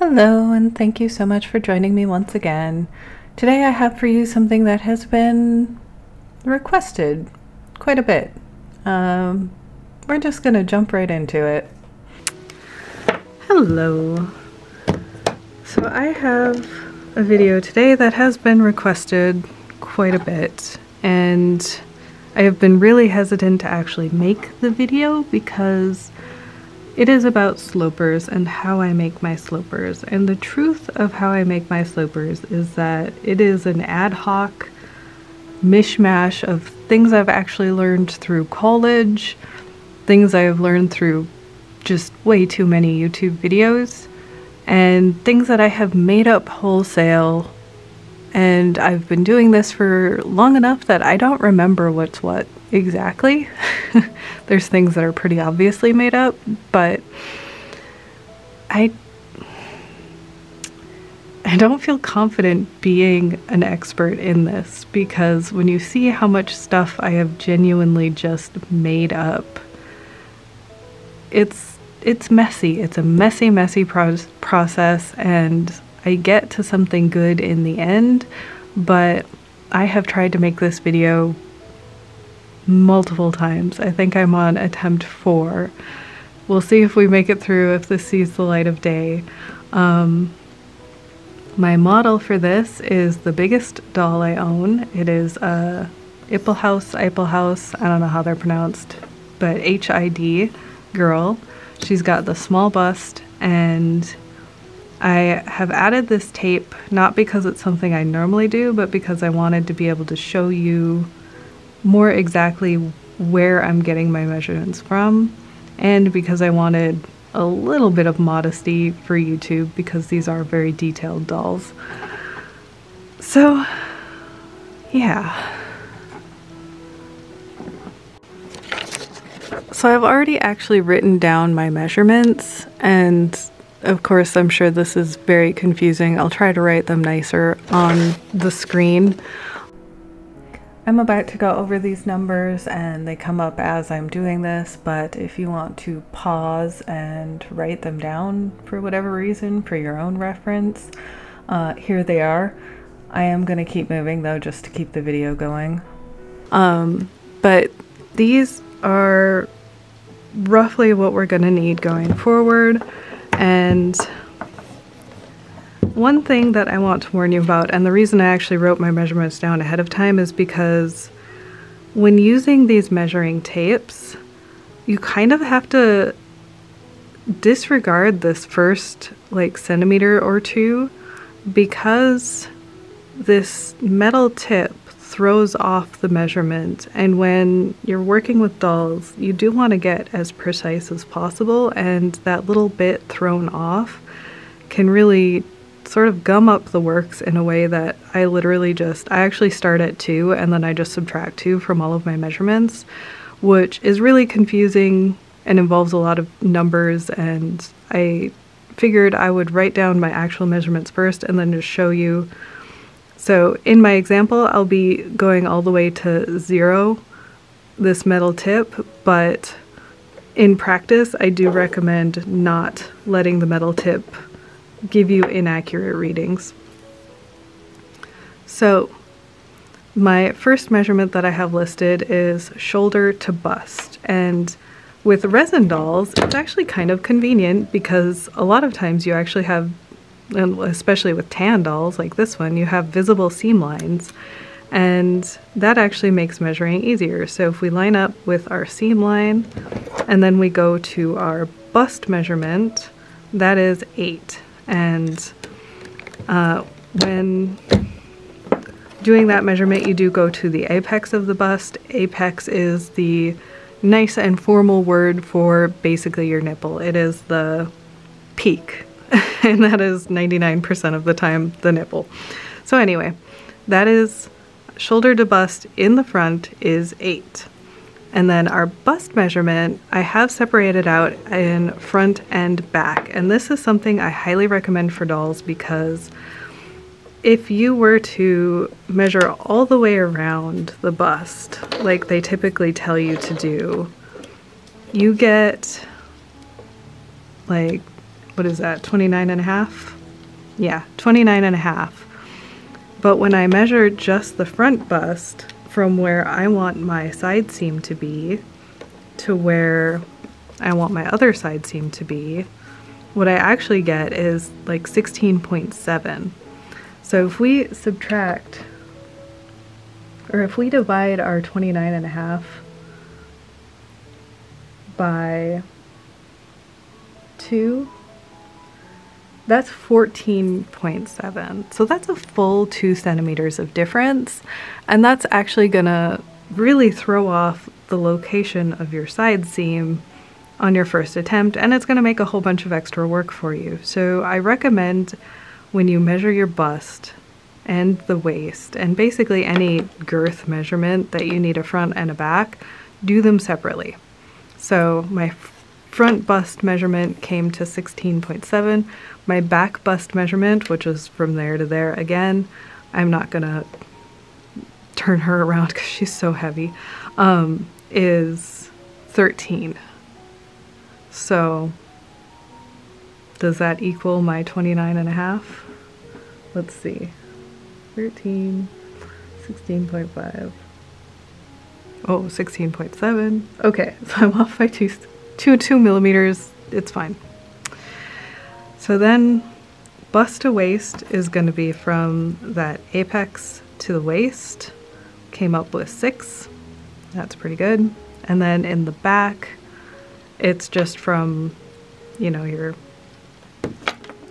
Hello, and thank you so much for joining me once again. Today I have for you something that has been requested quite a bit. We're just gonna jump right into it. Hello. So I have a video today that has been requested quite a bit, and I have been really hesitant to actually make the video because it is about slopers and how I make my slopers. And the truth of how I make my slopers is that it is an ad hoc mishmash of things I've actually learned through college, things I've learned through just way too many YouTube videos, and things that I have made up wholesale. And I've been doing this for long enough that I don't remember what's what exactly. There's things that are pretty obviously made up, but I don't feel confident being an expert in this, because when you see how much stuff I have genuinely just made up, it's messy. It's a messy process, and I get to something good in the end, but I have tried to make this video multiple times. I think I'm on attempt 4. We'll see if we make it through, if this sees the light of day. My model for this is the biggest doll I own. It is a Ippelhaus, I don't know how they're pronounced, but HID girl. She's got the small bust, and I have added this tape not because it's something I normally do, but because I wanted to be able to show you more exactly where I'm getting my measurements from, and because I wanted a little bit of modesty for YouTube, because these are very detailed dolls. So, yeah. So I've already actually written down my measurements, and of course I'm sure this is very confusing. I'll try to write them nicer on the screen. I'm about to go over these numbers and they come up as I'm doing this, but if you want to pause and write them down for whatever reason for your own reference, here they are. I am going to keep moving though, just to keep the video going. But these are roughly what we're going to need going forward. And one thing that I want to warn you about, and the reason I actually wrote my measurements down ahead of time, is because when using these measuring tapes, you kind of have to disregard this first centimeter or two, because this metal tip throws off the measurement, and when you're working with dolls, you do want to get as precise as possible, and that little bit thrown off can really sort of gum up the works in a way that I actually start at 2 and then I just subtract 2 from all of my measurements, which is really confusing and involves a lot of numbers, and I figured I would write down my actual measurements first and then just show you. So in my example, I'll be going all the way to 0, this metal tip, but in practice, I do recommend not letting the metal tip give you inaccurate readings. So my first measurement that I have listed is shoulder to bust, and with resin dolls, it's actually kind of convenient because a lot of times you actually have, and especially with tan dolls like this one, you have visible seam lines, and that actually makes measuring easier. So if we line up with our seam line and then we go to our bust measurement, that is 8. And when doing that measurement, you do go to the apex of the bust. Apex is the nice and formal word for basically your nipple. It is the peak, and that is 99% of the time the nipple. So anyway, that is shoulder to bust in the front is 8. And then our bust measurement, I have separated out in front and back. And this is something I highly recommend for dolls, because if you were to measure all the way around the bust, like they typically tell you to do, you get what is that, 29 and a half? Yeah, 29 and a half. But when I measure just the front bust from where I want my side seam to be to where I want my other side seam to be, what I actually get is like 16.7. So if we subtract, or if we divide our 29 and a half by 2, that's 14.7. So that's a full 2 centimeters of difference. And that's actually gonna really throw off the location of your side seam on your first attempt, and it's gonna make a whole bunch of extra work for you. So I recommend when you measure your bust and the waist, and basically any girth measurement that you need a front and a back, do them separately. So my front bust measurement came to 16.7. My back bust measurement, which was from there to there again, I'm not gonna turn her around because she's so heavy, is 13. So does that equal my 29 and a half? Let's see. 13, 16.5. Oh, 16.7. Okay, so I'm off by 2 millimeters. It's fine. So then bust to waist is going to be from that apex to the waist. Came up with 6. That's pretty good. And then in the back, it's just from, you know, your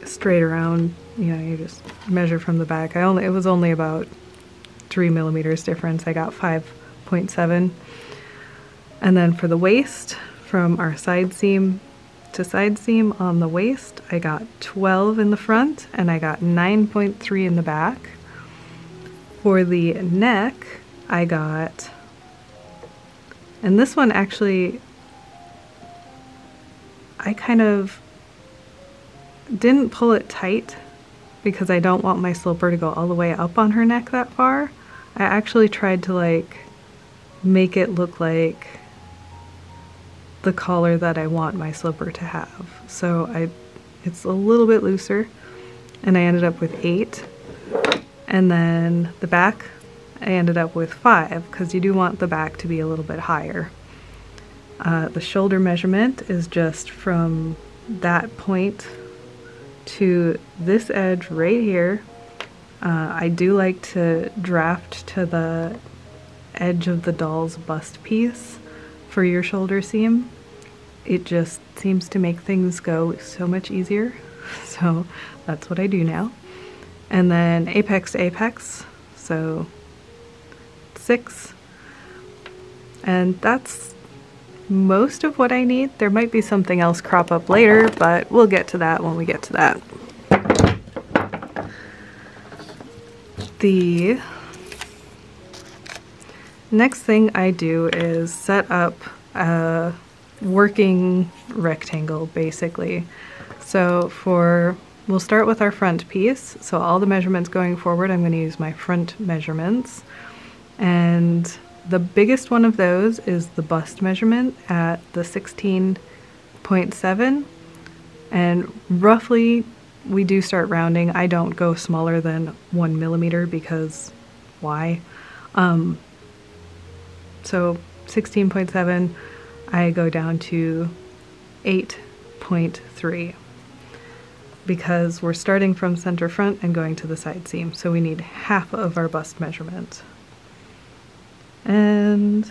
straight around, you know, you just measure from the back. It was only about 3 millimeters difference. I got 5.7. And then for the waist, from our side seam to side seam on the waist, I got 12 in the front and I got 9.3 in the back. For the neck, I got, and this one actually, I kind of didn't pull it tight because I don't want my slipper to go all the way up on her neck that far. I actually tried to like make it look like the collar that I want my slipper to have. So it's a little bit looser, and I ended up with 8. And then the back, I ended up with 5 because you do want the back to be a little bit higher. The shoulder measurement is just from that point to this edge right here. I do like to draft to the edge of the doll's bust piece for your shoulder seam. It just seems to make things go so much easier. So that's what I do now. And then apex to apex, so 6. And that's most of what I need. There might be something else crop up later, but we'll get to that when we get to that. The next thing I do is set up a working rectangle, basically. So we'll start with our front piece. So all the measurements going forward, I'm going to use my front measurements. And the biggest one of those is the bust measurement at the 16.7. And roughly, we do start rounding. I don't go smaller than 1 millimeter because why? So 16.7, I go down to 8.3 because we're starting from center front and going to the side seam. So we need half of our bust measurement. And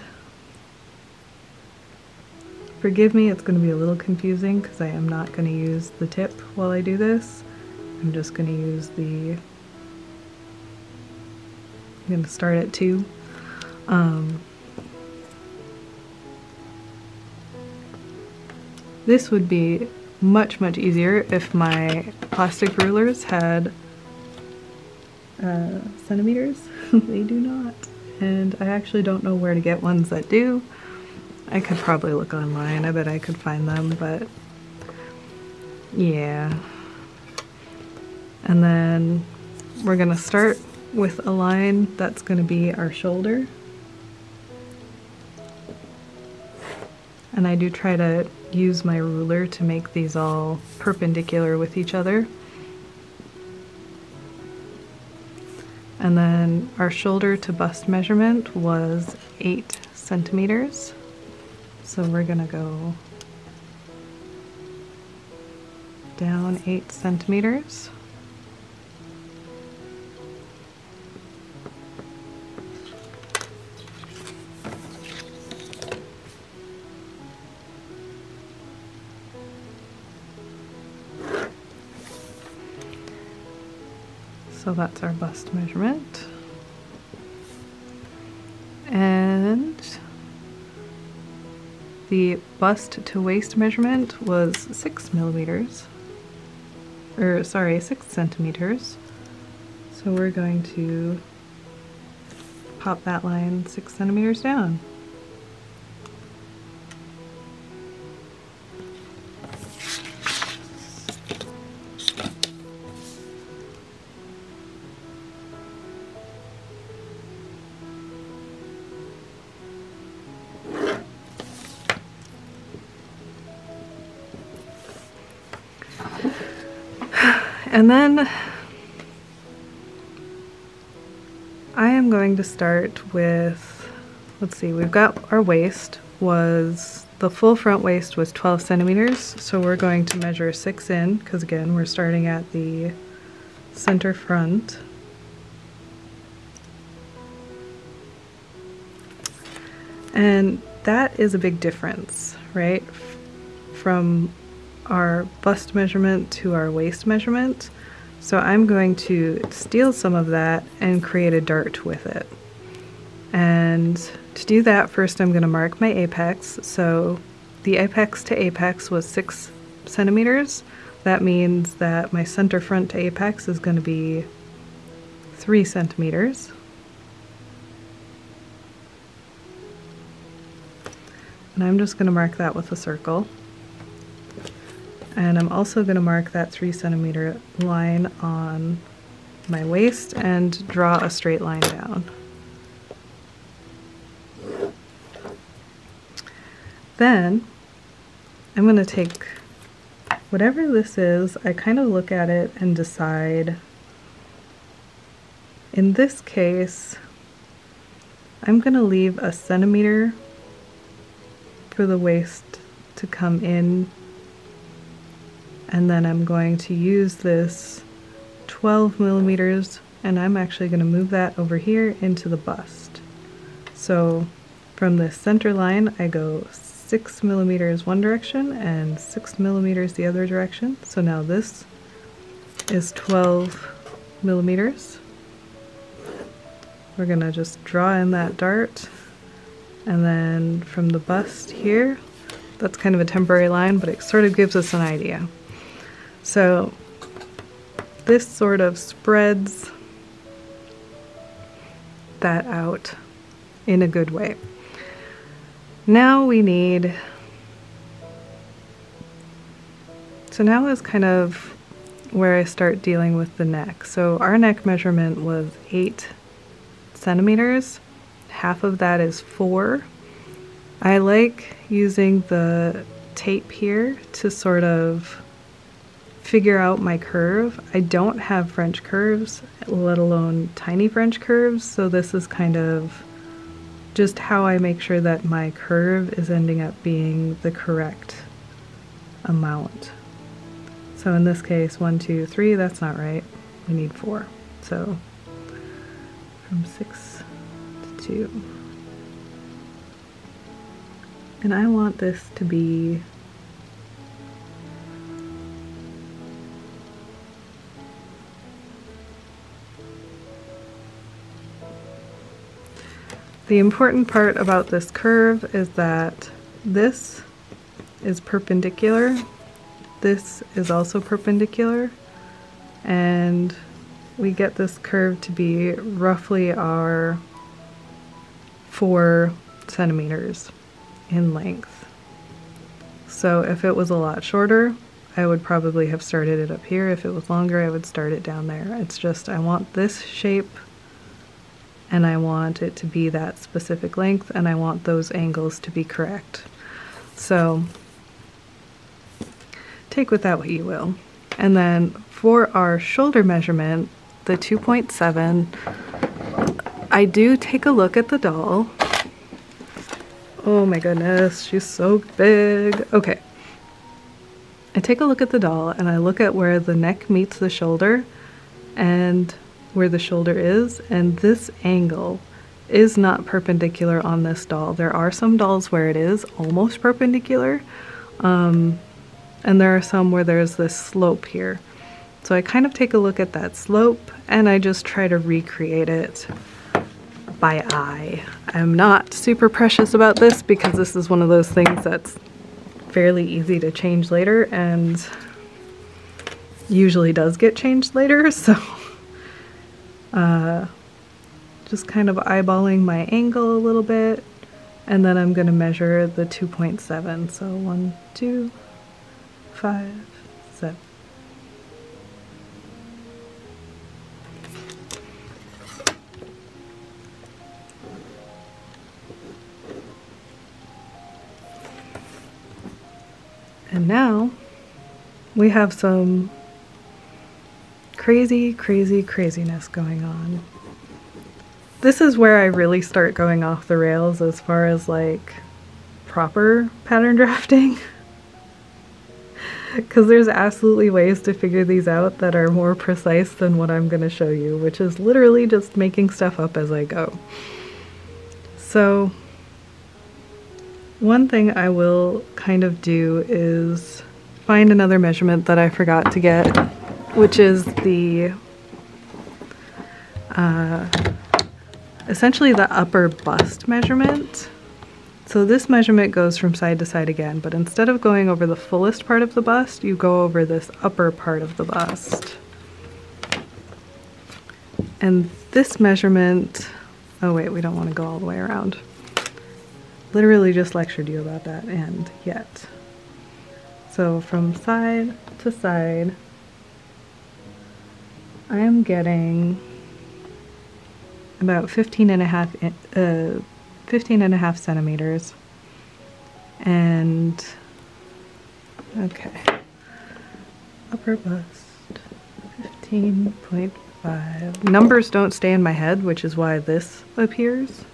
forgive me, it's going to be a little confusing because I am not going to use the tip while I do this. I'm just going to use I'm going to start at 2. This would be much, much easier if my plastic rulers had centimeters. They do not. And I actually don't know where to get ones that do. I could probably look online. I bet I could find them, but yeah. And then we're gonna start with a line that's gonna be our shoulder. And I do try to use my ruler to make these all perpendicular with each other. And then our shoulder to bust measurement was 8 centimeters. So we're gonna go down 8 centimeters. So that's our bust measurement. And the bust to waist measurement was 6 millimeters. Or sorry, 6 centimeters. So we're going to pop that line 6 centimeters down. And then I am going to start with, let's see, we've got our waist was, the full front waist was 12 centimeters. So we're going to measure 6 in, because again, we're starting at the center front. And that is a big difference, right? From our bust measurement to our waist measurement. So I'm going to steal some of that and create a dart with it. And to do that, first I'm going to mark my apex. So the apex to apex was 6 centimeters. That means that my center front to apex is going to be 3 centimeters. And I'm just going to mark that with a circle. And I'm also going to mark that 3 centimeter line on my waist and draw a straight line down. Then I'm going to take whatever this is, I kind of look at it and decide, in this case, I'm going to leave a centimeter for the waist to come in, and then I'm going to use this 12 millimeters, and I'm actually going to move that over here into the bust. So from the center line I go 6 millimeters one direction and 6 millimeters the other direction. So now this is 12 millimeters. We're going to just draw in that dart. And then from the bust here, that's kind of a temporary line, but it sort of gives us an idea. So this sort of spreads that out in a good way. Now we need, so now is kind of where I start dealing with the neck. So our neck measurement was 8 centimeters. Half of that is 4. I like using the tape here to sort of figure out my curve. I don't have French curves, let alone tiny French curves, so this is kind of just how I make sure that my curve is ending up being the correct amount. So in this case, 1, 2, 3, that's not right. We need 4. So from 6 to 2. And I want this to be the important part about this curve is that this is perpendicular, this is also perpendicular, and we get this curve to be roughly our 4 centimeters in length. So if it was a lot shorter, I would probably have started it up here. If it was longer, I would start it down there. It's just, I want this shape and I want it to be that specific length, and I want those angles to be correct. So take with that what you will. And then for our shoulder measurement, the 2.7, I do take a look at the doll. Oh my goodness, she's so big. Okay. I take a look at the doll and I look at where the neck meets the shoulder and where the shoulder is, and this angle is not perpendicular on this doll. There are some dolls where it is almost perpendicular, and there are some where there's this slope here. So I kind of take a look at that slope and I just try to recreate it by eye. I'm not super precious about this because this is one of those things that's fairly easy to change later and usually does get changed later, so just kind of eyeballing my angle a little bit, and then I'm going to measure the 2.7. So 1, 2, 5, 7. And now we have some craziness going on. This is where I really start going off the rails as far as like proper pattern drafting. Because there's absolutely ways to figure these out that are more precise than what I'm going to show you, which is literally just making stuff up as I go. So one thing I will kind of do is find another measurement that I forgot to get, which is the essentially the upper bust measurement. So this measurement goes from side to side again, but instead of going over the fullest part of the bust, you go over this upper part of the bust. And this measurement, oh wait, we don't want to go all the way around. Literally just lectured you about that, and yet. So from side to side, I am getting about 15 and a half centimeters. And okay, upper bust 15.5. Numbers don't stay in my head, which is why this appears.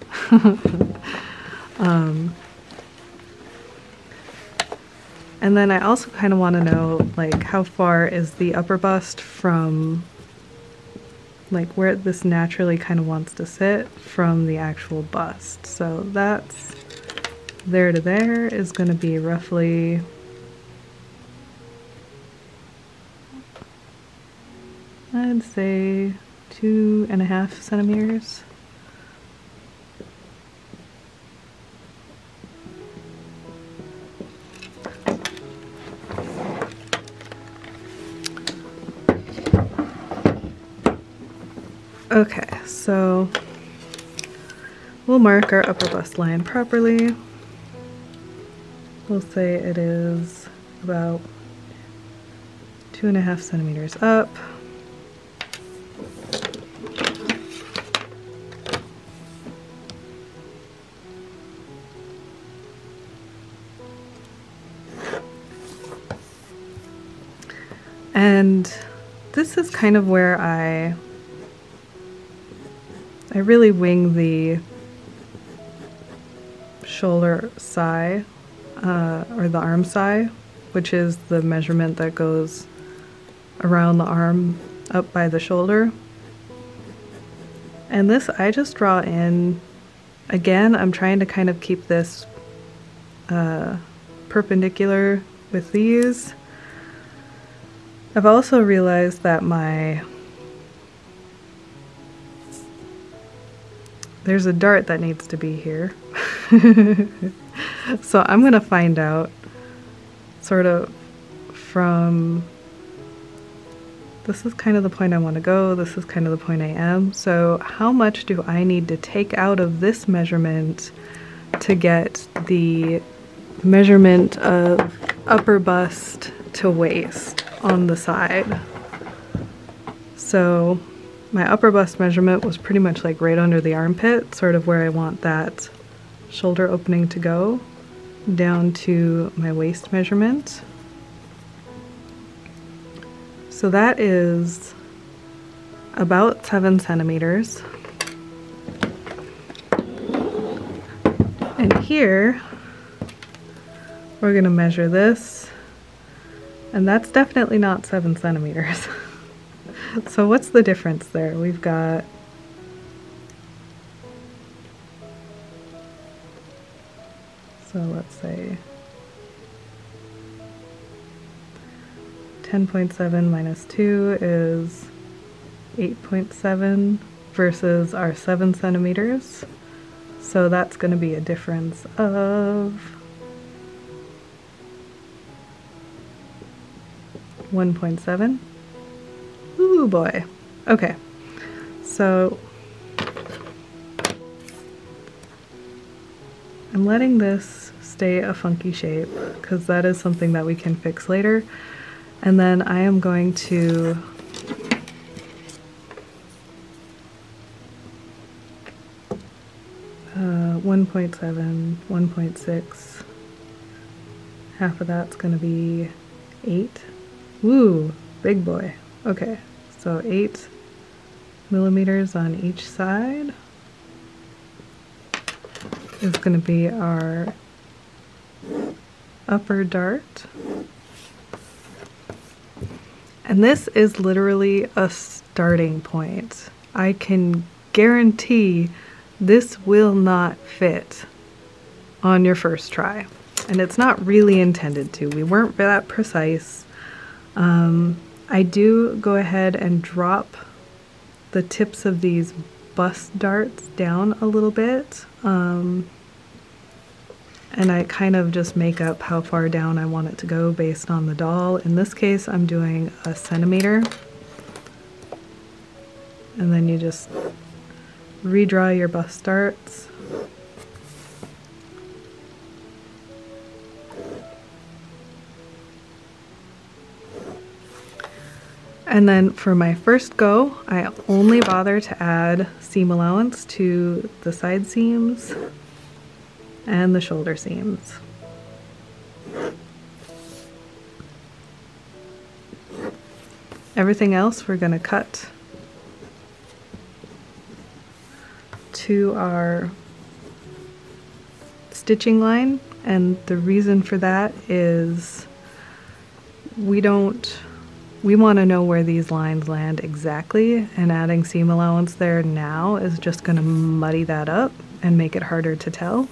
And then I also kind of want to know, like, how far is the upper bust from, like, where this naturally kind of wants to sit from the actual bust. So that's there to there is going to be roughly, I'd say 2.5 centimeters. Okay, so we'll mark our upper bust line properly. We'll say it is about 2.5 centimeters up. And this is kind of where I really wing the shoulder sai, or the arm sai, which is the measurement that goes around the arm up by the shoulder. And this I just draw in. Again, I'm trying to kind of keep this perpendicular with these. I've also realized that there's a dart that needs to be here. So I'm gonna find out sort of from, this is kind of the point I want to go, this is kind of the point I am. So how much do I need to take out of this measurement to get the measurement of upper bust to waist on the side? So my upper bust measurement was pretty much like right under the armpit, sort of where I want that shoulder opening to go. down to my waist measurement. So that is about 7 centimeters. And here, we're gonna measure this, and that's definitely not 7 centimeters. So what's the difference there? We've got let's say 10.7 minus 2 is 8.7 versus our 7 centimeters. So that's going to be a difference of 1.7. Ooh boy. Okay. So I'm letting this stay a funky shape because that is something that we can fix later. And then I am going to uh, 1.7, 1.6, half of that's going to be 8. Woo, big boy. Okay, so 8 millimeters on each side is going to be our upper dart. And this is literally a starting point. I can guarantee this will not fit on your first try. And it's not really intended to. We weren't that precise. I do go ahead and drop the tips of these bust darts down a little bit. And I kind of just make up how far down I want it to go based on the doll. In this case, I'm doing a centimeter. And then you just redraw your bust darts. And then for my first go, I only bother to add seam allowance to the side seams and the shoulder seams. Everything else we're going to cut to our stitching line, and the reason for that is we want to know where these lines land exactly, and adding seam allowance there now is just going to muddy that up and make it harder to tell.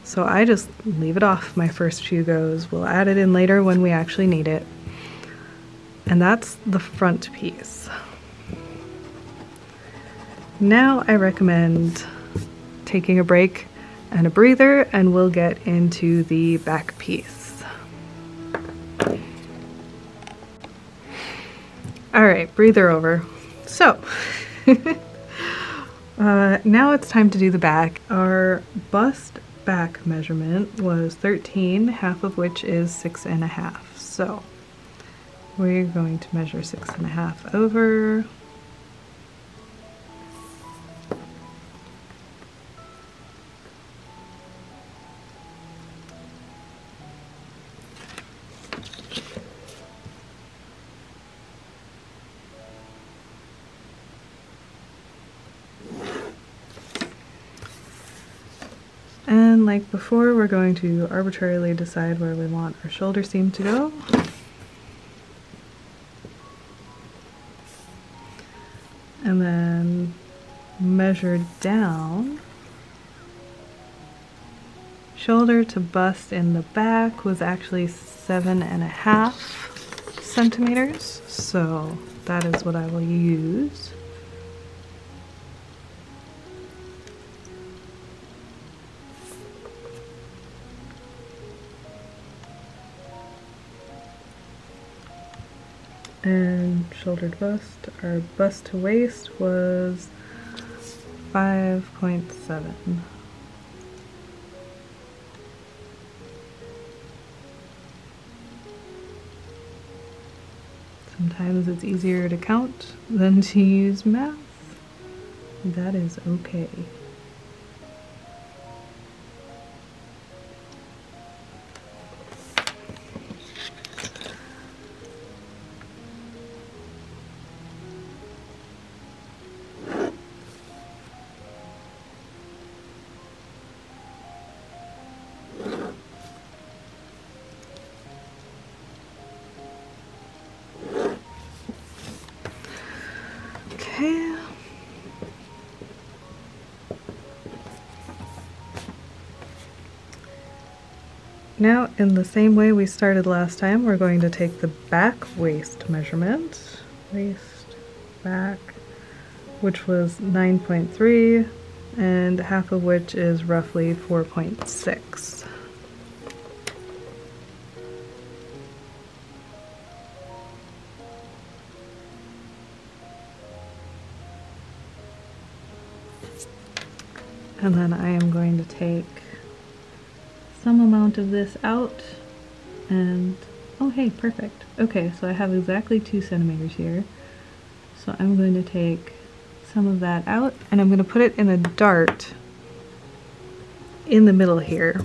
So I just leave it off my first few goes. We'll add it in later when we actually need it. And that's the front piece. Now I recommend taking a break and a breather, and we'll get into the back piece. All right, breather over. So now it's time to do the back. Our bust back measurement was 13, half of which is 6.5. So we're going to measure 6.5 over. And like before, we're going to arbitrarily decide where we want our shoulder seam to go. And then measure down. Shoulder to bust in the back was actually 7.5 centimeters, so that is what I will use. And shoulder to bust, our bust to waist was 5.7. Sometimes it's easier to count than to use math. That is okay. Okay. Now, in the same way we started last time, we're going to take the back waist measurement, waist, back, which was 9.3, and half of which is roughly 4.6. And then I am going to take some amount of this out and, oh hey, perfect. Okay, so I have exactly 2 centimeters here. So I'm going to take some of that out and I'm going to put it in a dart in the middle here.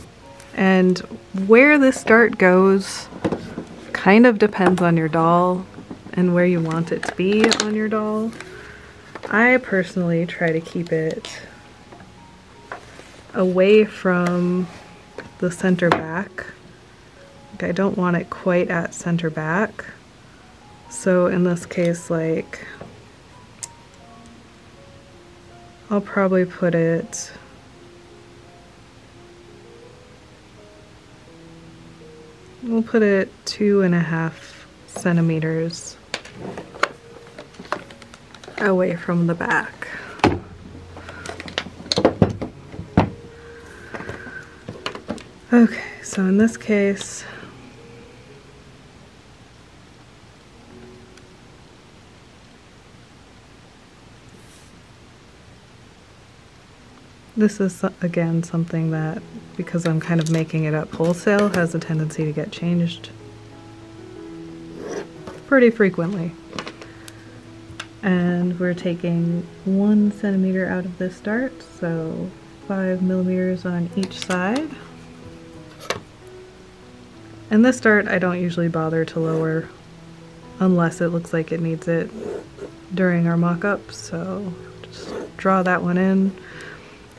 And where this dart goes kind of depends on your doll and where you want it to be on your doll. I personally try to keep it away from the center back. Like, I don't want it quite at center back. So in this case, like, I'll probably put it we'll put it 2.5 centimeters away from the back. Okay, so in this case, this is again something that, because I'm kind of making it up wholesale, has a tendency to get changed pretty frequently. And we're taking 1 centimeter out of this dart, so 5 millimeters on each side. And this dart I don't usually bother to lower unless it looks like it needs it during our mock-up, so just draw that one in.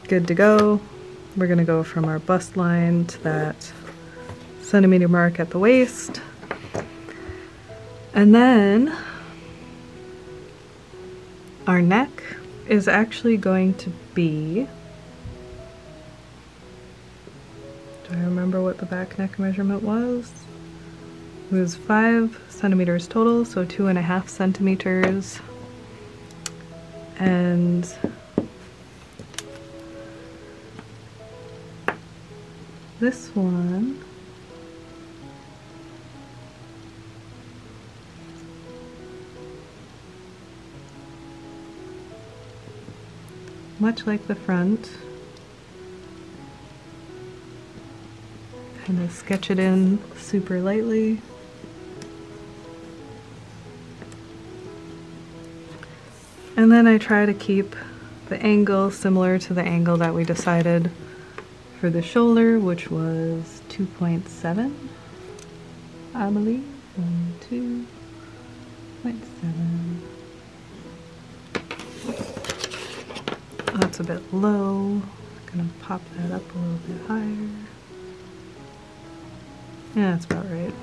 Good to go. We're going to go from our bust line to that centimeter mark at the waist. And then our neck is actually going to be, do I remember what the back neck measurement was? It was 5 centimeters total, so 2.5 centimeters. And this one much like the front, kind of sketch it in super lightly. And then I try to keep the angle similar to the angle that we decided for the shoulder, which was 2.7, I believe. 2.7. That's a bit low. Gonna pop that up a little bit higher. Yeah, that's about right.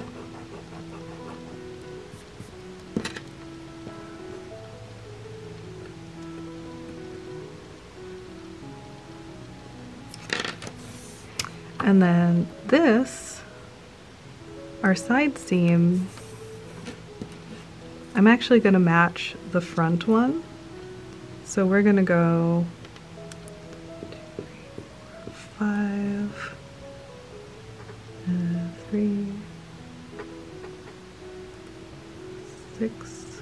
And then this, our side seam, I'm actually going to match the front one. So we're going to go 5, 3, 6.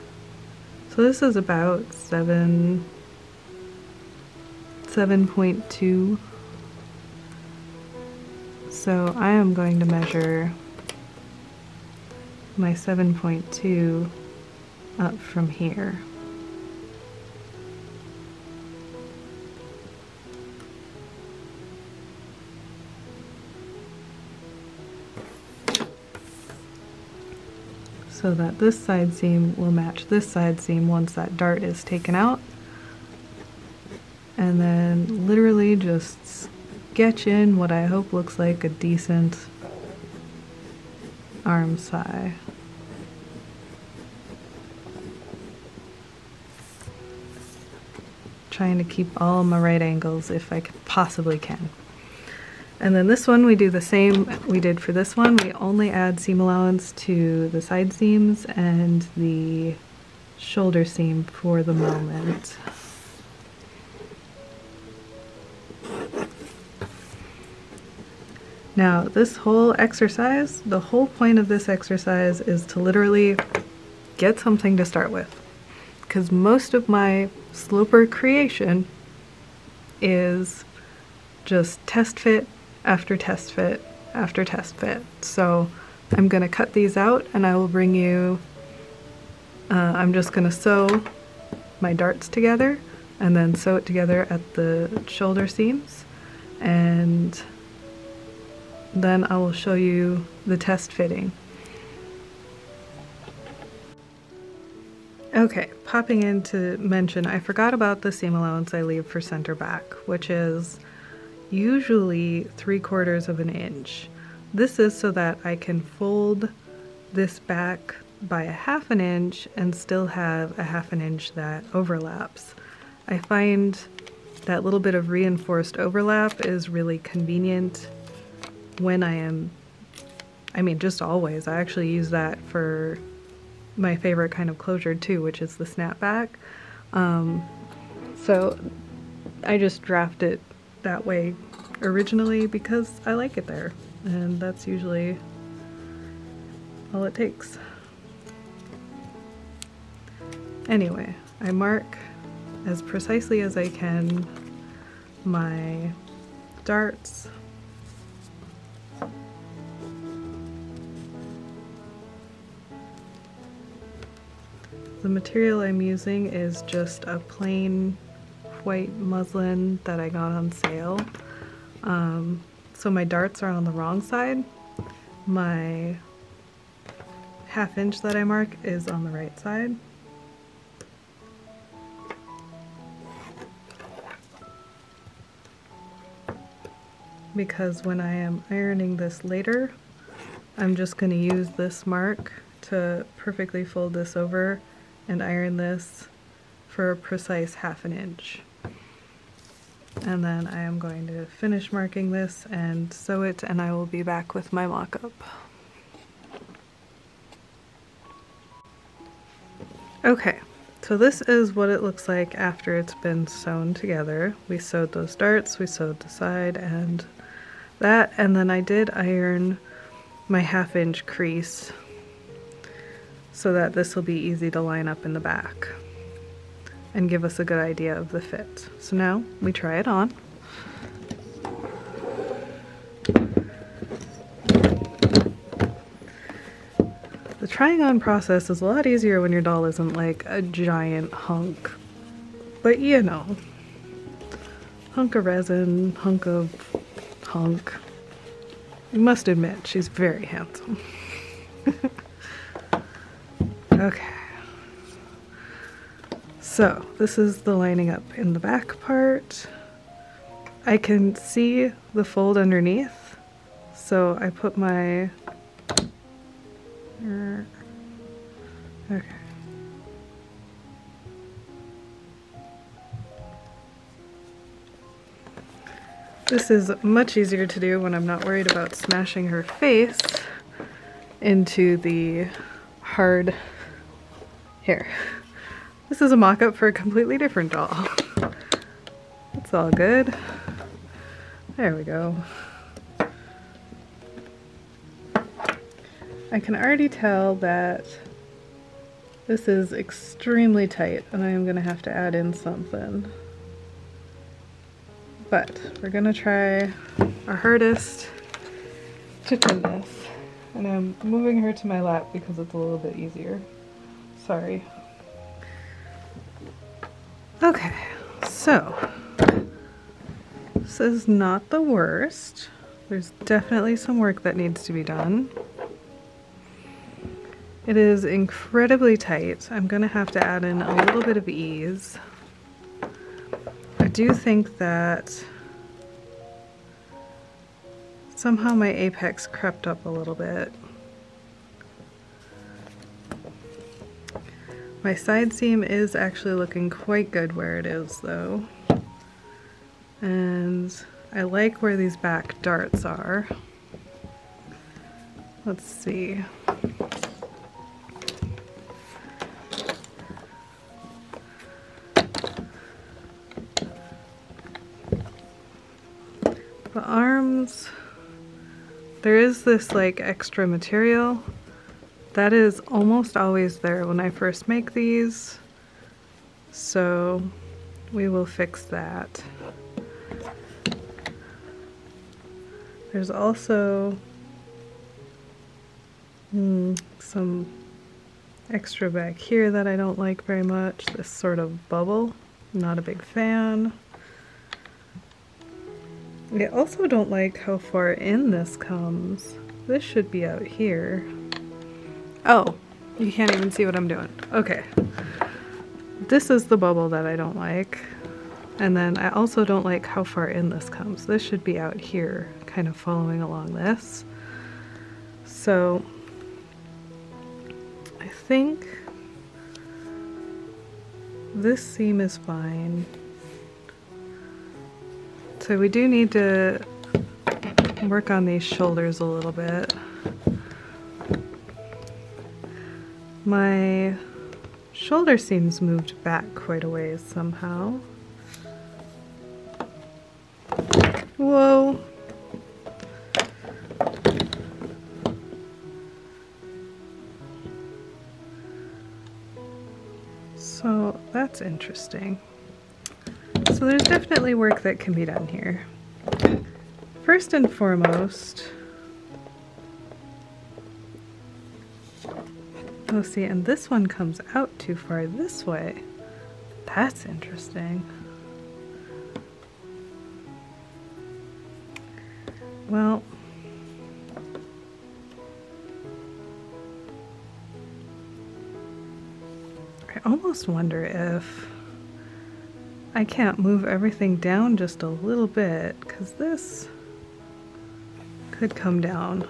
So this is about 7.2. So I am going to measure my 7.2 up from here. So that this side seam will match this side seam once that dart is taken out. And then literally just sketch in what I hope looks like a decent arm sigh. trying to keep all my right angles if I possibly can. And then this one we do the same we did for this one. We only add seam allowance to the side seams and the shoulder seam for the moment. Now this whole exercise, the whole point of this exercise is to literally get something to start with. Because most of my sloper creation is just test fit after test fit after test fit. So I'm going to cut these out and I will bring you, I'm just going to sew my darts together and then sew it together at the shoulder seams, and then I will show you the test fitting. Okay, popping in to mention, I forgot about the seam allowance I leave for center back, which is usually 3/4 of an inch. This is so that I can fold this back by 1/2 an inch and still have 1/2 an inch that overlaps. I find that little bit of reinforced overlap is really convenient when I mean just always. I actually use that for my favorite kind of closure too, which is the snapback. So I just draft it that way originally because I like it there, and that's usually all it takes. Anyway, I mark as precisely as I can my darts. The material I'm using is just a plain white muslin that I got on sale. So my darts are on the wrong side. My 1/2 inch that I mark is on the right side. Because when I am ironing this later, I'm just going to use this mark to perfectly fold this over and iron this for a precise 1/2 an inch. And then I am going to finish marking this and sew it, and I will be back with my mock-up. Okay, so this is what it looks like after it's been sewn together. We sewed those darts, we sewed the side and that, and then I did iron my 1/2 inch crease so that this will be easy to line up in the back and give us a good idea of the fit. So now we try it on. The trying on process is a lot easier when your doll isn't like a giant hunk, but you know, hunk of resin, hunk of hunk. You must admit, she's very handsome. Okay. So this is the lining up in the back part. I can see the fold underneath, so I put my... Okay. This is much easier to do when I'm not worried about smashing her face into the hard hair. This is a mock-up for a completely different doll. It's all good. There we go. I can already tell that this is extremely tight and I am going to have to add in something. But we're going to try our hardest to pin this. And I'm moving her to my lap because it's a little bit easier. Sorry. Okay, so this is not the worst. There's definitely some work that needs to be done. It is incredibly tight. I'm gonna have to add in a little bit of ease. I do think that somehow my apex crept up a little bit. My side seam is actually looking quite good where it is though. And I like where these back darts are. Let's see. The arms, there is this like extra material that is almost always there when I first make these, so we will fix that. There's also some extra back here that I don't like very much, this sort of bubble, not a big fan. I also don't like how far in this comes. This should be out here. Oh, you can't even see what I'm doing. Okay. This is the bubble that I don't like. And then I also don't like how far in this comes. This should be out here, kind of following along this. So I think this seam is fine. So we do need to work on these shoulders a little bit. My shoulder seams moved back quite a ways somehow. Whoa! So that's interesting. So there's definitely work that can be done here. First and foremost, oh see, and this one comes out too far this way. That's interesting. Well, I almost wonder if I can't move everything down just a little bit, because this could come down.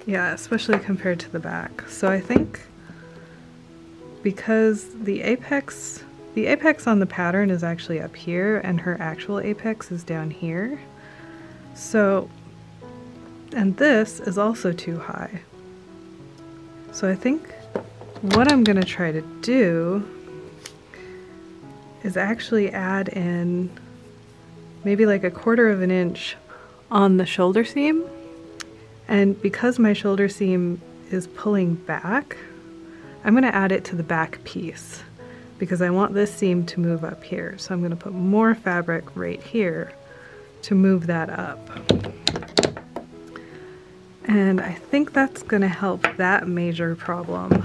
Yeah, especially compared to the back. So I think because the apex on the pattern is actually up here and her actual apex is down here. So, and this is also too high. So I think what I'm gonna try to do is actually add in maybe like 1/4 of an inch on the shoulder seam. And because my shoulder seam is pulling back, I'm going to add it to the back piece because I want this seam to move up here. So I'm going to put more fabric right here to move that up. And I think that's going to help that major problem.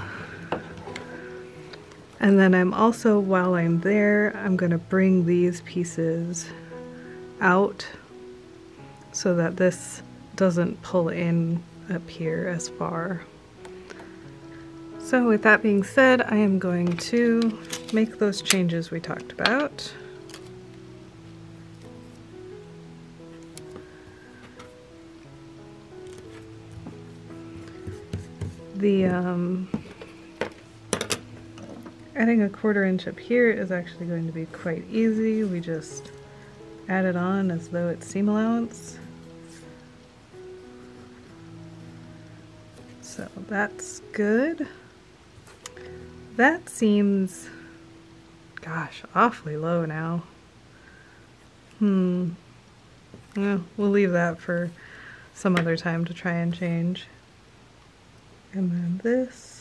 And then I'm also, while I'm there, I'm going to bring these pieces out so that this doesn't pull in up here as far. So with that being said, I am going to make those changes we talked about. The adding 1/4 inch up here is actually going to be quite easy. We just add it on as though it's seam allowance. So that's good. That seems, gosh, awfully low now. Well, we'll leave that for some other time to try and change. And then this.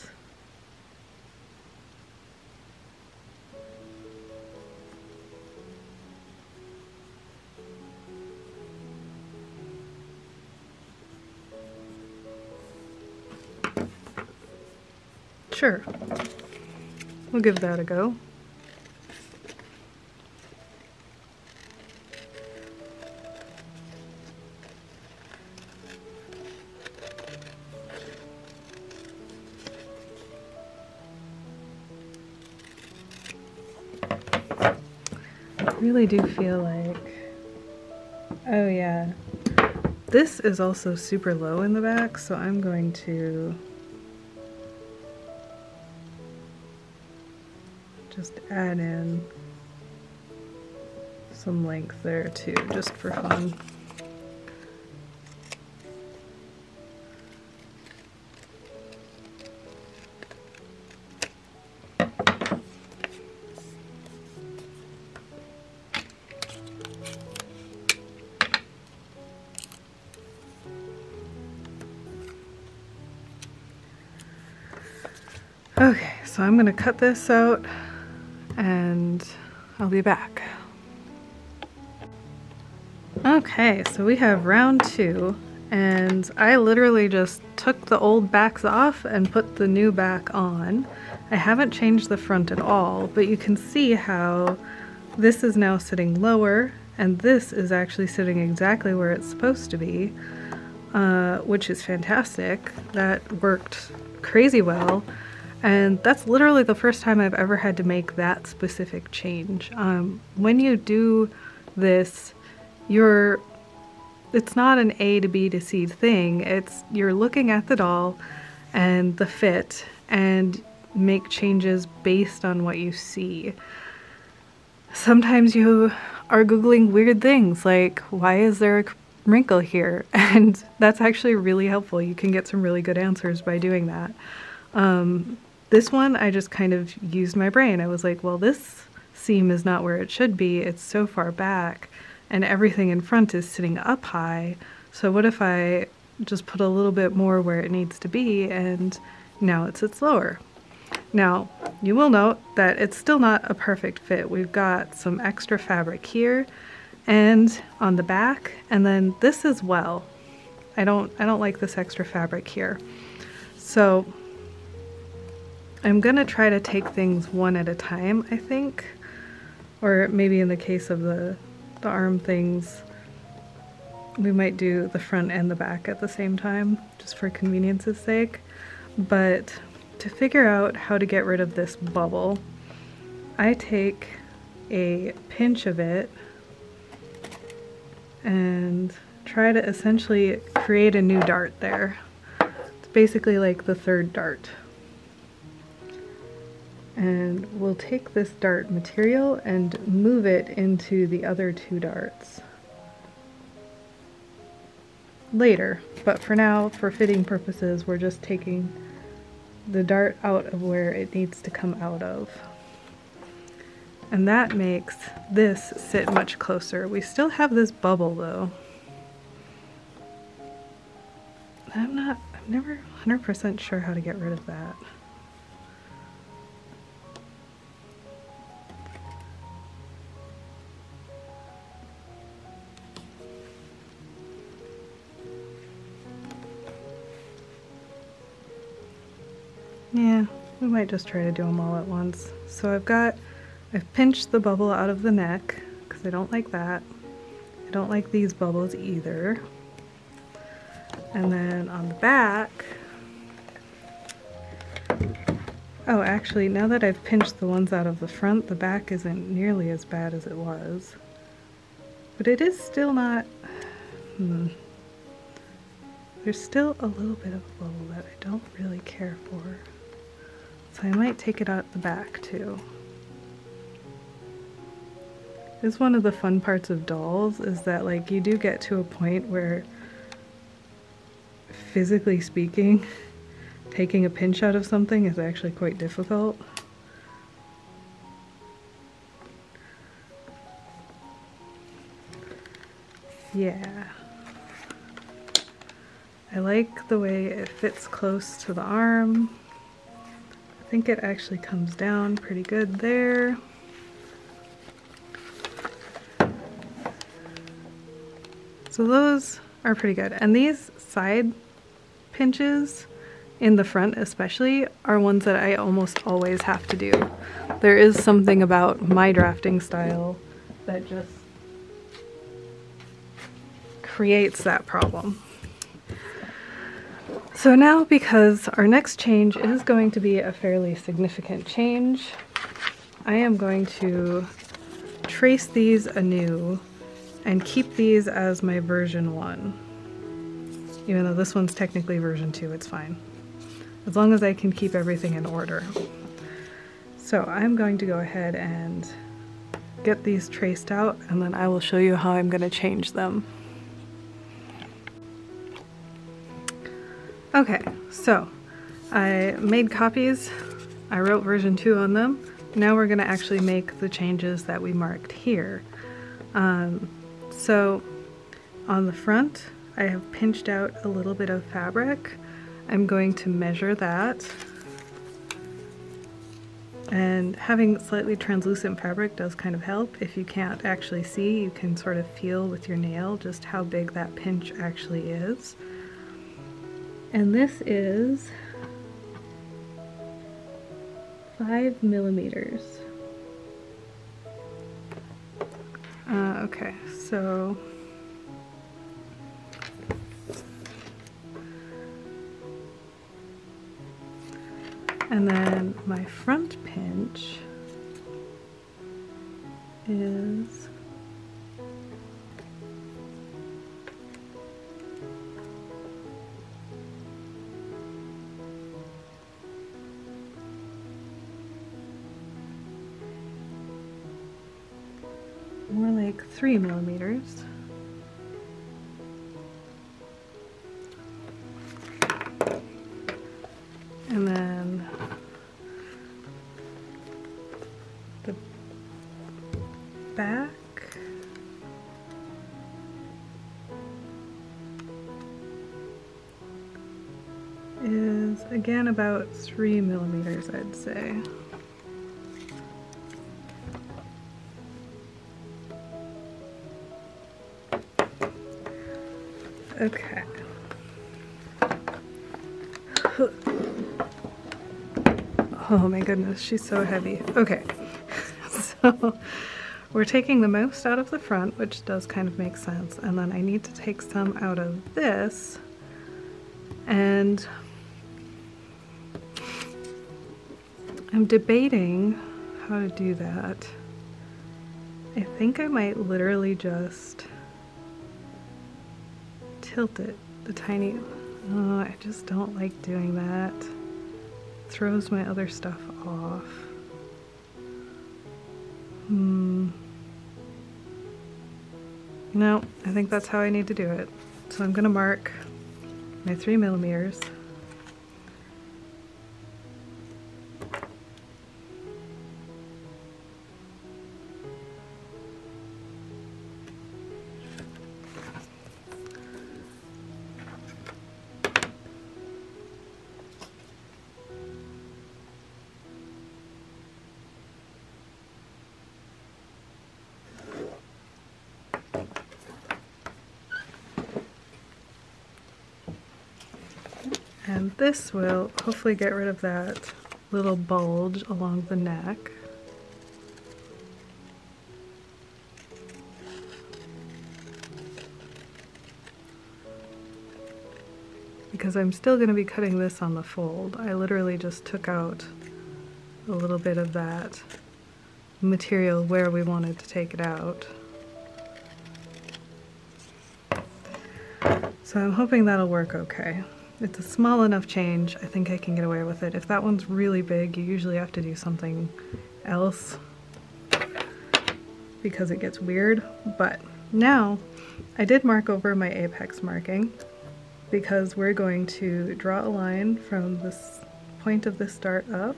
Sure, we'll give that a go. I really do feel like, oh yeah, this is also super low in the back, so I'm going to just add in some length there too, just for fun. Okay, so I'm gonna cut this out and I'll be back. Okay, so we have round 2, and I literally just took the old backs off and put the new back on. I haven't changed the front at all, but you can see how this is now sitting lower and this is actually sitting exactly where it's supposed to be, which is fantastic. That worked crazy well. And that's literally the first time I've ever had to make that specific change. When you do this, it's not an A to B to C thing. You're looking at the doll and the fit and make changes based on what you see. Sometimes you are Googling weird things like, why is there a wrinkle here? And that's actually really helpful. You can get some really good answers by doing that. This one, I just kind of used my brain. I was like, well, this seam is not where it should be. It's so far back and everything in front is sitting up high. So what if I just put a little bit more where it needs to be and now it sits lower? Now, you will note that it's still not a perfect fit. We've got some extra fabric here and on the back, and then this as well. I don't like this extra fabric here. So I'm gonna try to take things one at a time, I think. Or maybe in the case of the arm things, we might do the front and the back at the same time, just for convenience's sake. But to figure out how to get rid of this bubble, I take a pinch of it and try to essentially create a new dart there. It's basically like the third dart. And we'll take this dart material and move it into the other 2 darts later. But for now, for fitting purposes, we're just taking the dart out of where it needs to come out of. And that makes this sit much closer. We still have this bubble though. I'm never 100% sure how to get rid of that. Yeah, we might just try to do them all at once. So I've pinched the bubble out of the neck, because I don't like that. I don't like these bubbles either. And then on the back, oh, actually, now that I've pinched the ones out of the front, the back isn't nearly as bad as it was. But it is still not, there's still a little bit of a bubble that I don't really care for. So I might take it out the back too. It's one of the fun parts of dolls is that like you do get to a point where, physically speaking, taking a pinch out of something is actually quite difficult. Yeah. I like the way it fits close to the arm. I think it actually comes down pretty good there. So those are pretty good. And these side pinches in the front especially are ones that I almost always have to do. There is something about my drafting style that just creates that problem. So now, because our next change is going to be a fairly significant change, I am going to trace these anew and keep these as my version 1. Even though this one's technically version 2, it's fine. As long as I can keep everything in order. So I'm going to go ahead and get these traced out, and then I will show you how I'm going to change them. Okay, so I made copies. I wrote version 2 on them. Now we're going to actually make the changes that we marked here. So on the front, I have pinched out a little bit of fabric. I'm going to measure that. And having slightly translucent fabric does kind of help. If you can't actually see, you can sort of feel with your nail just how big that pinch actually is. And this is 5 millimeters. Okay, so and then my front pinch is more like 3 millimeters. And then the back is again about 3 millimeters, I'd say. Okay. Oh my goodness, she's so heavy. Okay, so we're taking the most out of the front, which does kind of make sense, and then I need to take some out of this, and I'm debating how to do that. I think I might literally just tilt it a tiny. Oh, I just don't like doing that. It throws my other stuff off. No, I think that's how I need to do it. So I'm gonna mark my 3 millimeters. And this will hopefully get rid of that little bulge along the neck. Because I'm still going to be cutting this on the fold. I literally just took out a little bit of that material where we wanted to take it out. So I'm hoping that'll work okay. It's a small enough change, I think I can get away with it. If that one's really big, you usually have to do something else because it gets weird. But now, I did mark over my apex marking because we're going to draw a line from this point of this dart up,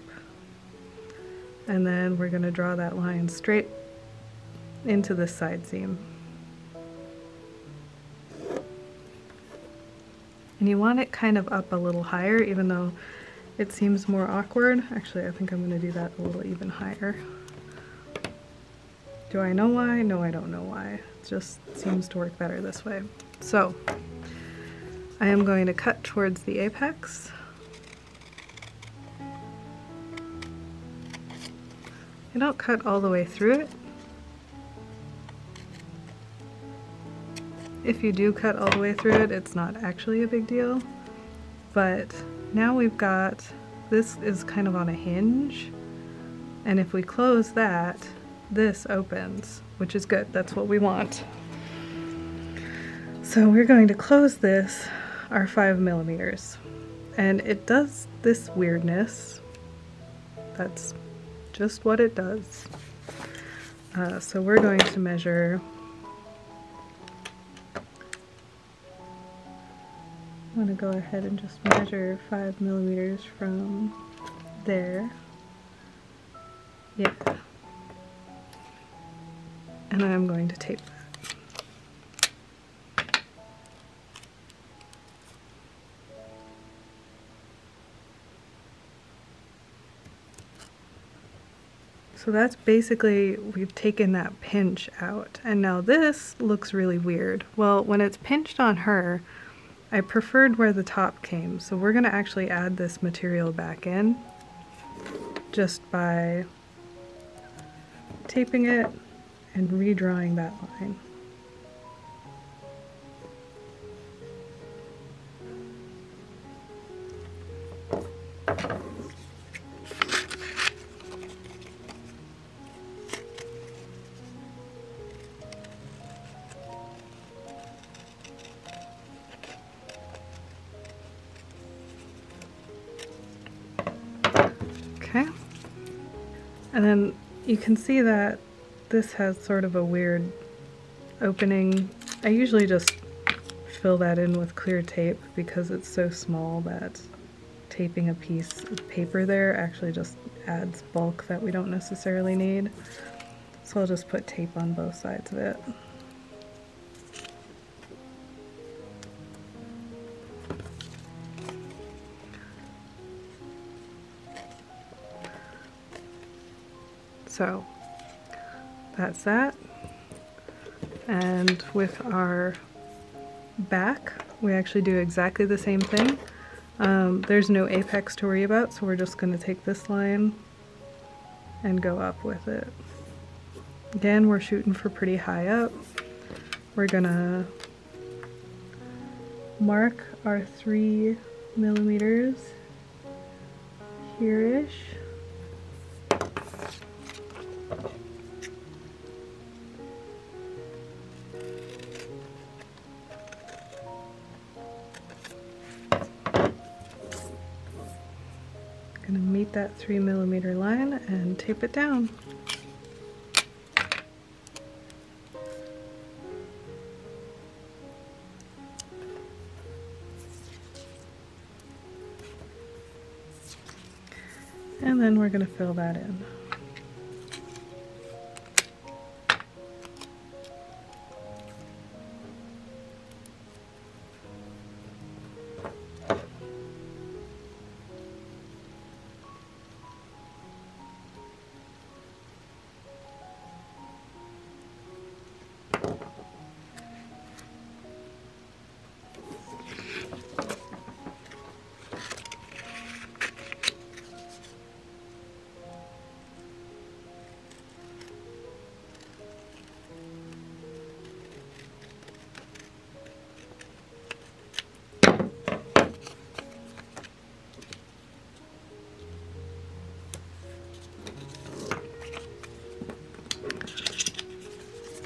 and then we're going to draw that line straight into this side seam. And you want it kind of up a little higher, even though it seems more awkward. Actually, I think I'm going to do that a little even higher. Do I know why? No, I don't know why. It just seems to work better this way. So, I am going to cut towards the apex. I don't cut all the way through it. If you do cut all the way through it, it's not actually a big deal. But now we've got, this is kind of on a hinge, and if we close that, this opens, which is good. That's what we want. So we're going to close this, our 5 millimeters, and it does this weirdness that's just what it does. So we're going to measure, I'm going to go ahead and just measure 5 millimeters from there. Yeah. And I'm going to tape that. So that's basically, we've taken that pinch out. And now this looks really weird. Well, when it's pinched on her, I preferred where the top came. So we're gonna actually add this material back in just by taping it and redrawing that line. Okay, and then you can see that this has sort of a weird opening. I usually just fill that in with clear tape because it's so small that taping a piece of paper there actually just adds bulk that we don't necessarily need. So I'll just put tape on both sides of it. So that's that. And with our back, we actually do exactly the same thing. There's no apex to worry about, so we're just going to take this line and go up with it. Again, we're shooting for pretty high up. We're gonna mark our 3 millimeters here-ish. Gonna meet that 3 millimeter line and tape it down. And then we're gonna fill that in.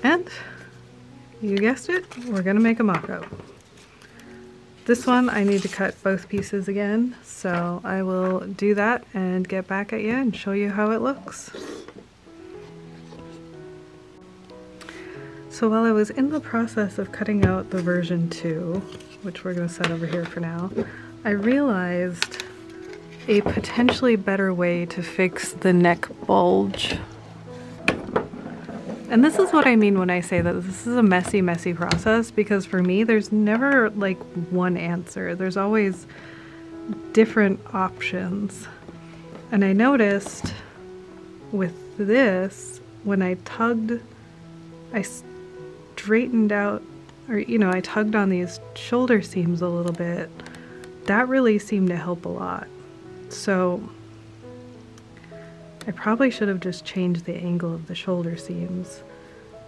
And you guessed it, we're gonna make a mock-up. This one I need to cut both pieces again, so I will do that and get back at you and show you how it looks. So while I was in the process of cutting out the version 2, which we're gonna set over here for now, I realized a potentially better way to fix the neck bulge. And this is what I mean when I say that this is a messy, messy process, because for me, there's never like one answer. There's always different options. And I noticed with this, when I tugged, I straightened out, or I tugged on these shoulder seams a little bit. That really seemed to help a lot. So I probably should have just changed the angle of the shoulder seams.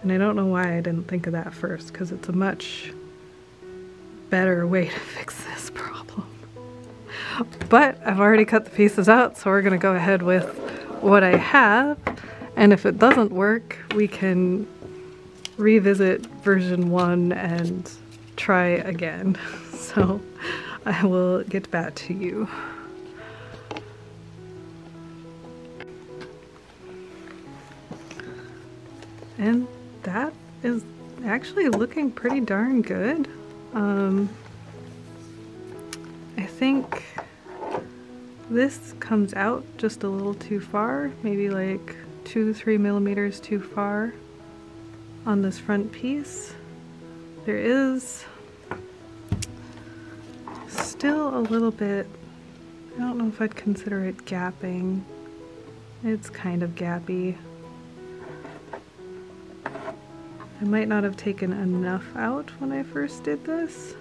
And I don't know why I didn't think of that first, because it's a much better way to fix this problem. But I've already cut the pieces out, so we're gonna go ahead with what I have. And if it doesn't work, we can revisit version 1 and try again. So I will get back to you. And that is actually looking pretty darn good. I think this comes out just a little too far, maybe like 2-3 millimeters too far on this front piece. There is still a little bit, I don't know if I'd consider it gapping. It's kind of gappy. I might not have taken enough out when I first did this.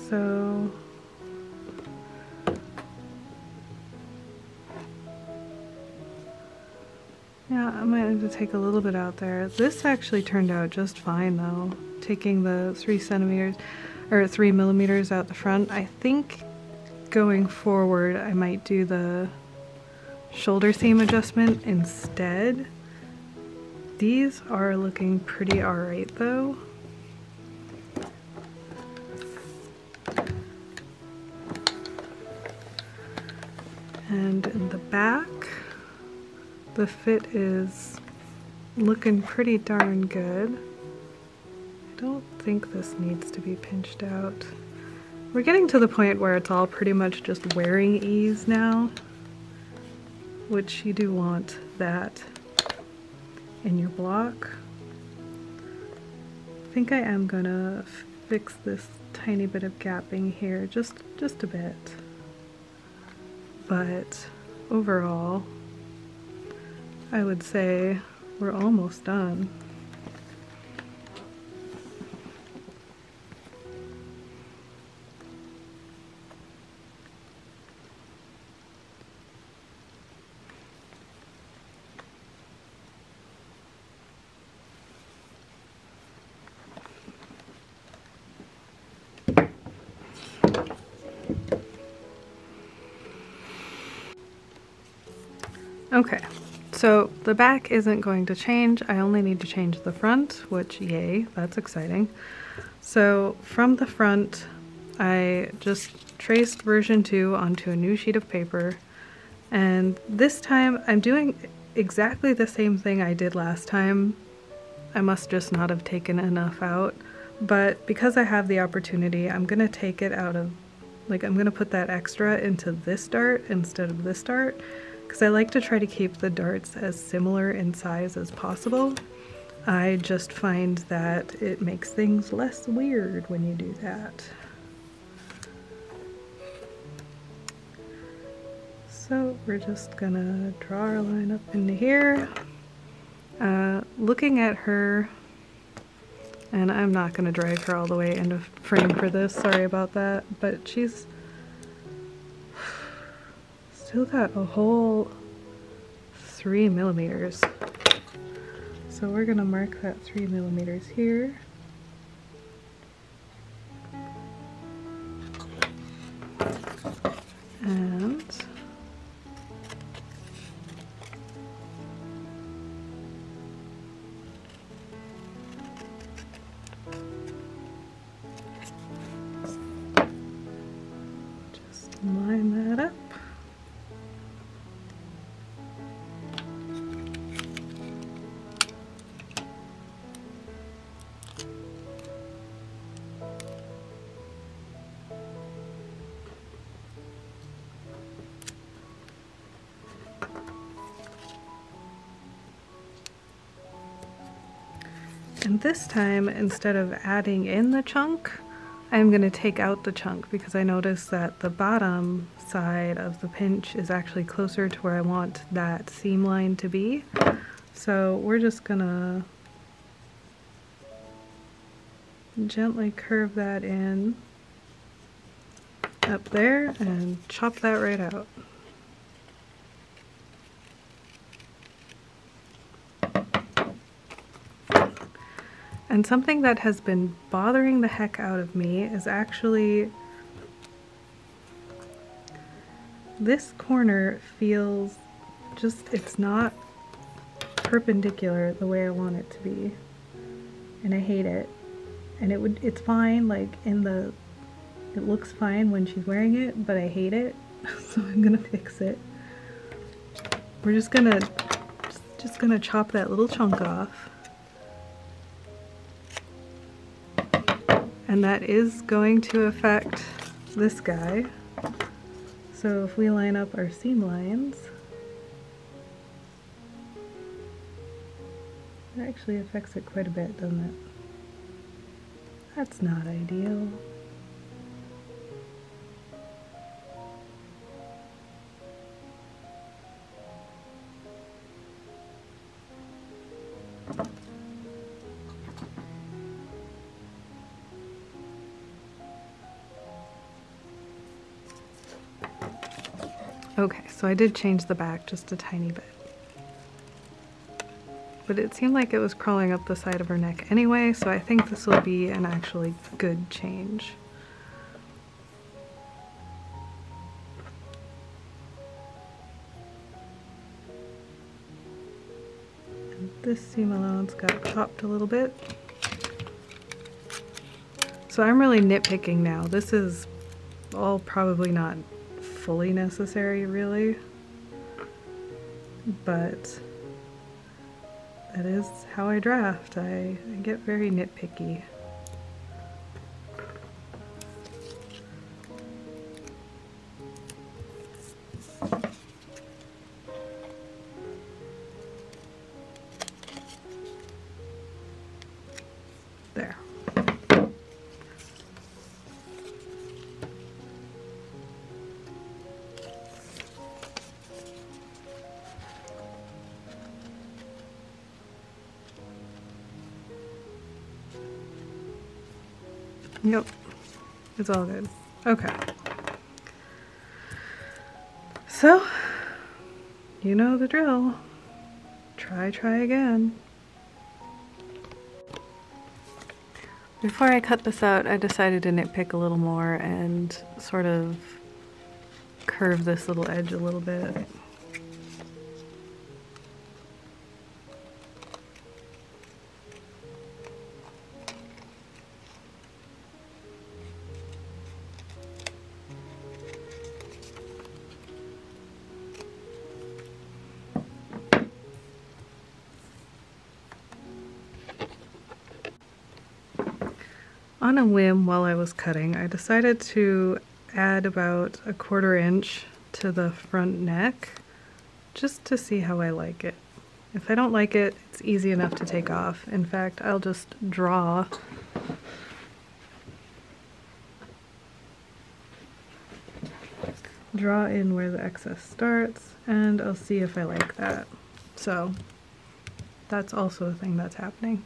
So yeah, I might have to take a little bit out there. This actually turned out just fine though, taking the 3 centimeters or 3 millimeters out the front. I think going forward I might do the shoulder seam adjustment instead. These are looking pretty alright though. And in the back, the fit is looking pretty darn good. I don't think this needs to be pinched out. We're getting to the point where it's all pretty much just wearing ease now, which you do want that in your block. I think I am gonna fix this tiny bit of gapping here, just a bit. But overall, I would say we're almost done. Okay, so the back isn't going to change. I only need to change the front, which yay, that's exciting. So from the front, I just traced version 2 onto a new sheet of paper. And this time I'm doing exactly the same thing I did last time. I must just not have taken enough out. But because I have the opportunity, I'm gonna take it out of, like I'm gonna put that extra into this dart instead of this dart, because I like to try to keep the darts as similar in size as possible. I just find that it makes things less weird when you do that. So we're just gonna draw our line up into here. Looking at her, and I'm not gonna drag her all the way into frame for this, sorry about that, but she's still got a whole 3 millimeters. So we're gonna mark that 3 millimeters here. And just line that up. And this time, instead of adding in the chunk, I'm going to take out the chunk because I noticed that the bottom side of the pinch is actually closer to where I want that seam line to be. So we're just going to gently curve that in up there and chop that right out. And something that has been bothering the heck out of me is actually this corner feels just, it's not perpendicular the way I want it to be. And I hate it. And it's fine, like it looks fine when she's wearing it, but I hate it. So I'm gonna fix it. we're just gonna chop that little chunk off. And that is going to affect this guy. So if we line up our seam lines, it actually affects it quite a bit, doesn't it? That's not ideal. Okay, so I did change the back just a tiny bit. But it seemed like it was crawling up the side of her neck anyway, so I think this will be an actually good change. And this seam allowance got chopped a little bit. So I'm really nitpicking now. This is all probably not fully necessary, really, but that is how I draft. I get very nitpicky. There. Yep, it's all good. Okay. So, you know the drill. Try again. Before I cut this out, I decided to nitpick a little more and sort of curve this little edge a little bit. On a whim, while I was cutting, I decided to add about 1/4 inch to the front neck just to see how I like it. If I don't like it, it's easy enough to take off. In fact, I'll just draw in where the excess starts, and I'll see if I like that. So that's also a thing that's happening.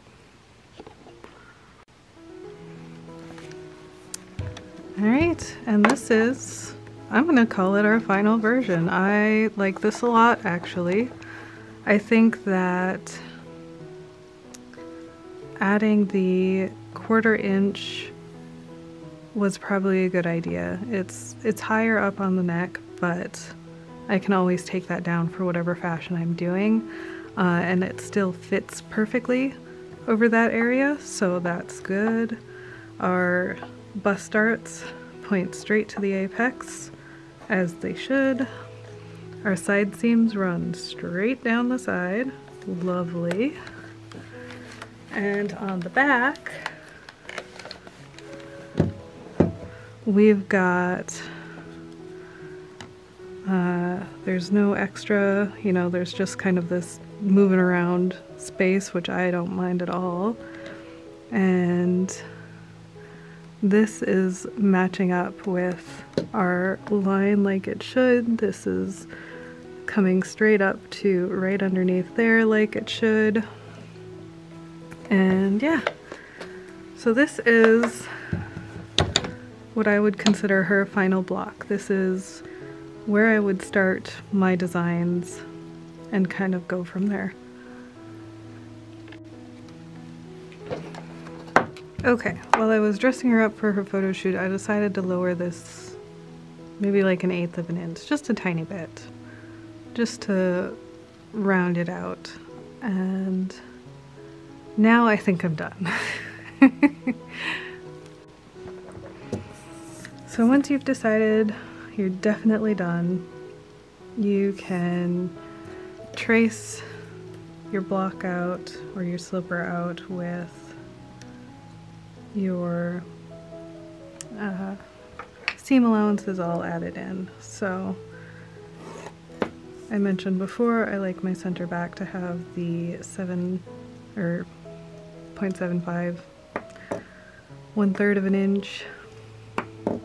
Alright, and this is, I'm gonna call it our final version. I like this a lot, actually. I think that adding the 1/4 inch was probably a good idea. It's higher up on the neck, but I can always take that down for whatever fashion I'm doing, and it still fits perfectly over that area, so that's good. Our bust darts point straight to the apex, as they should. Our side seams run straight down the side. Lovely. And on the back, we've got, there's no extra, you know, there's just kind of this moving around space, which I don't mind at all. And this is matching up with our line like it should. This is coming straight up to right underneath there like it should. And yeah, so this is what I would consider her final block. This is where I would start my designs and kind of go from there. Okay, while I was dressing her up for her photo shoot, I decided to lower this maybe like 1/8 of an inch, just a tiny bit, just to round it out. And now I think I'm done. So once you've decided you're definitely done, you can trace your block out or your slipper out with your seam allowances all added in. So I mentioned before I like my center back to have the 7 or 0.75, 1/3 of an inch. I'm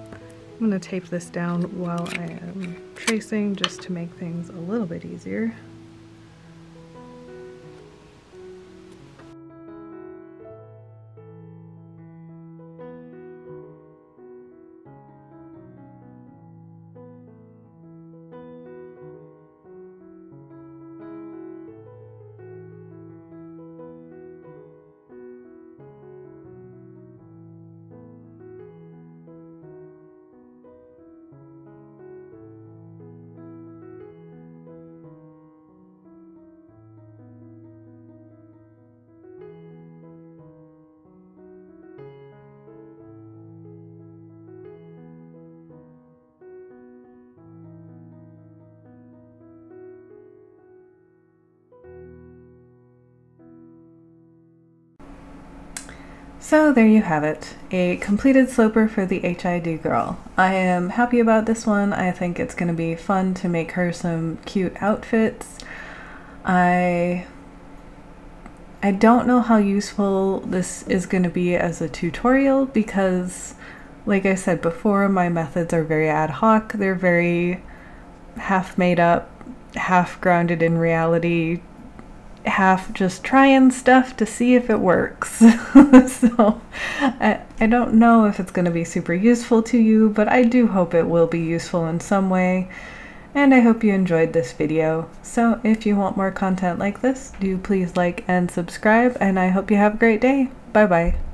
going to tape this down while I am tracing just to make things a little bit easier. So there you have it, a completed sloper for the HID girl. I am happy about this one. I think it's going to be fun to make her some cute outfits. I don't know how useful this is going to be as a tutorial because, like I said before, my methods are very ad hoc. They're very half made up, half grounded in reality, half just trying stuff to see if it works. So I don't know if it's going to be super useful to you, but I do hope it will be useful in some way, and I hope you enjoyed this video. So if you want more content like this, do please like and subscribe, and I hope you have a great day. Bye bye.